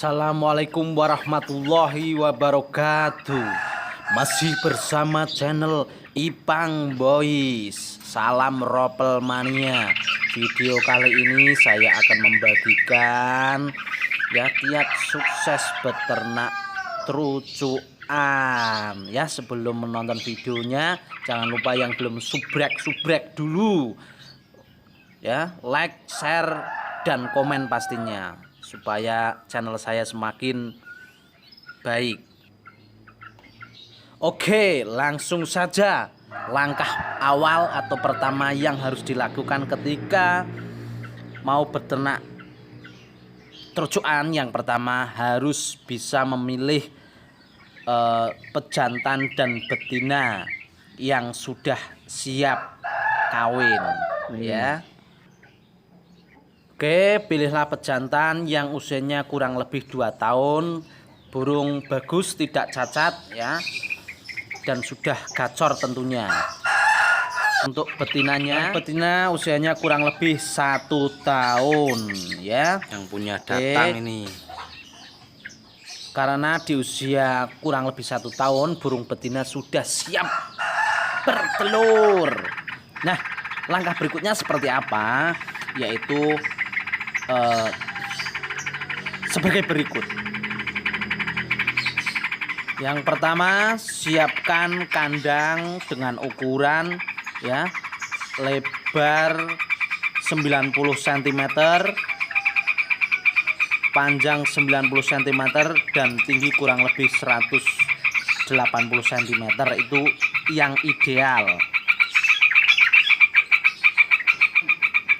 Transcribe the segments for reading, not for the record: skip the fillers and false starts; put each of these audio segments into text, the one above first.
Assalamualaikum warahmatullahi wabarakatuh. Masih bersama channel Ipang Boys. Salam Ropel Mania. Video kali ini saya akan membagikan kiat sukses beternak trucuan. Ya, sebelum menonton videonya jangan lupa yang belum subrek dulu. Ya, like, share dan komen pastinya, supaya channel saya semakin baik. Oke, langsung saja. Langkah awal atau pertama yang harus dilakukan ketika mau beternak trucuan, yang pertama harus bisa memilih pejantan dan betina yang sudah siap kawin, ya. Oke, pilihlah pejantan yang usianya kurang lebih 2 tahun, burung bagus, tidak cacat ya, dan sudah gacor tentunya. Untuk betinanya, betina usianya kurang lebih 1 tahun ya. Yang punya datang ini. Karena di usia kurang lebih 1 tahun burung betina sudah siap bertelur. Nah, langkah berikutnya seperti apa? Yaitu sebagai berikut. Yang pertama, siapkan kandang dengan ukuran ya lebar 90 cm, panjang 90 cm, dan tinggi kurang lebih 180 cm. Itu yang ideal.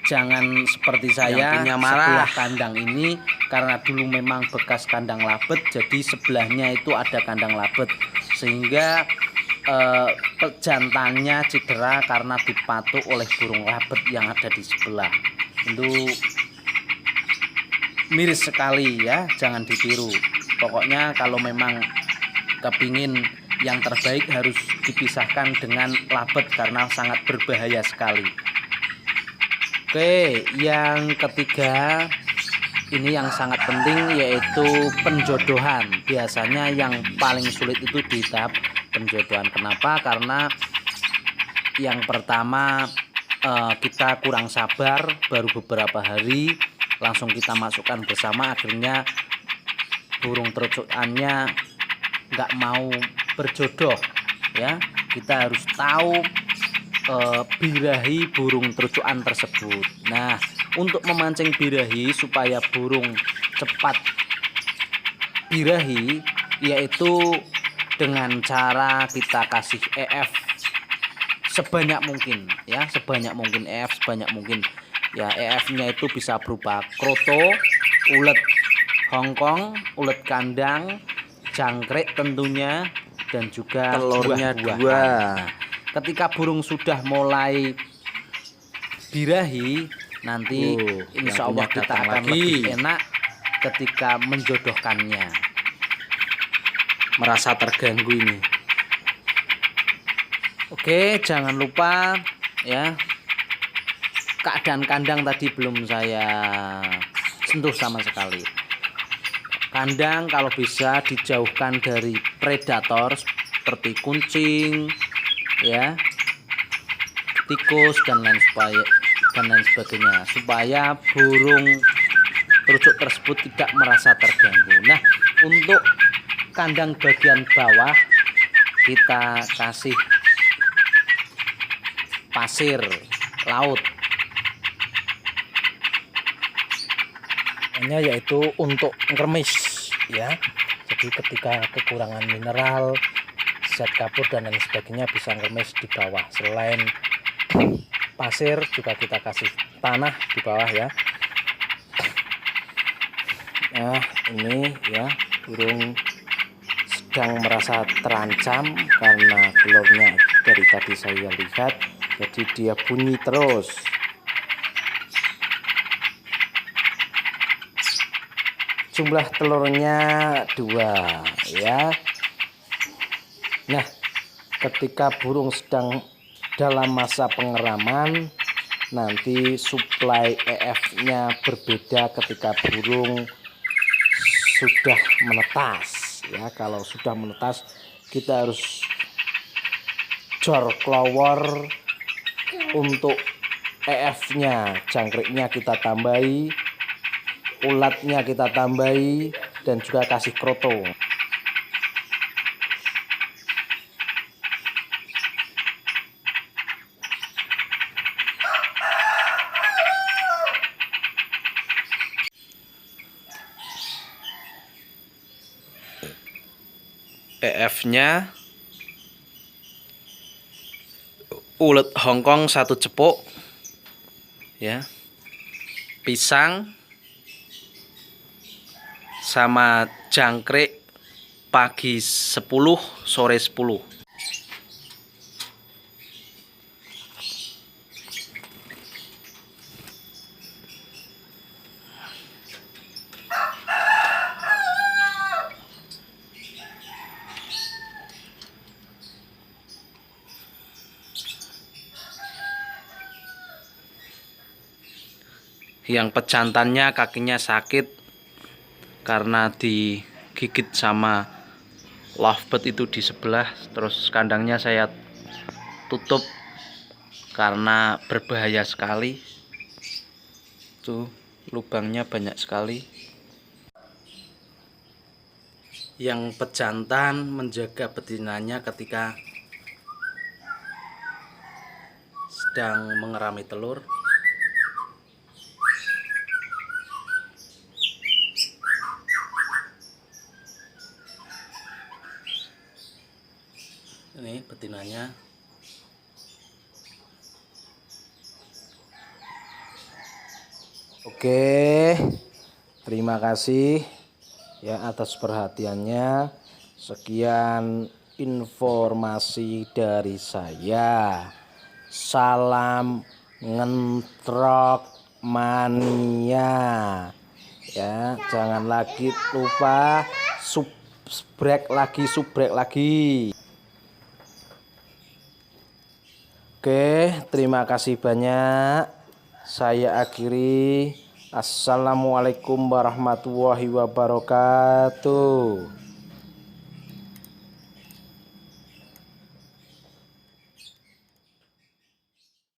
Jangan seperti saya sebelah kandang ini, karena dulu memang bekas kandang labet, jadi sebelahnya itu ada kandang labet, sehingga pejantannya cedera karena dipatuk oleh burung labet yang ada di sebelah. Itu miris sekali ya, jangan ditiru. Pokoknya kalau memang kepingin yang terbaik harus dipisahkan dengan labet karena sangat berbahaya sekali. Oke, yang ketiga ini yang sangat penting, yaitu penjodohan. Biasanya yang paling sulit itu di tahap penjodohan. Kenapa? Karena yang pertama kita kurang sabar, baru beberapa hari langsung kita masukkan bersama, akhirnya burung trucuannya nggak mau berjodoh ya. Kita harus tahu birahi burung trucuan tersebut. Nah, untuk memancing birahi supaya burung cepat birahi, yaitu dengan cara kita kasih EF sebanyak mungkin ya, sebanyak mungkin EF sebanyak mungkin ya. EF-nya itu bisa berupa kroto, ulet Hongkong, ulet kandang, jangkrik tentunya, dan juga telurnya buah-buahan. Ketika burung sudah mulai birahi, nanti insya Allah kita akan lebih enak ketika menjodohkannya. Merasa terganggu ini. Oke, jangan lupa ya, keadaan kandang tadi belum saya sentuh sama sekali. Kandang kalau bisa dijauhkan dari predator seperti kucing ya, tikus dan lain sebagainya, supaya burung trucuk tersebut tidak merasa terganggu. Nah, untuk kandang bagian bawah kita kasih pasir laut, yaitu untuk ngeremis ya. Jadi ketika kekurangan mineral, zat kapur dan lain sebagainya, bisa ngeremis di bawah. Selain pasir juga kita kasih tanah di bawah ya. Nah, ini ya, burung sedang merasa terancam karena telurnya dari tadi saya lihat, jadi dia bunyi terus. Jumlah telurnya 2 ya. Nah, ketika burung sedang dalam masa pengeraman, nanti suplai EF-nya berbeda ketika burung sudah menetas ya. Kalau sudah menetas kita harus jor klowor untuk EF-nya, jangkriknya kita tambahi, ulatnya kita tambahi, dan juga kasih kroto. EF-nya ulet Hongkong 1 cepuk ya, pisang sama jangkrik pagi 10 sore 10. Yang pejantannya kakinya sakit karena digigit sama lovebird itu di sebelah, terus kandangnya saya tutup karena berbahaya sekali. Tuh lubangnya banyak sekali. Yang pejantan menjaga betinanya ketika sedang mengerami telur. Ini betinanya. Oke, terima kasih ya atas perhatiannya. Sekian informasi dari saya. Salam ngentrok mania ya. Jangan lagi lupa subrek lagi. Oke, terima kasih banyak. Saya akhiri. Assalamualaikum warahmatullahi wabarakatuh.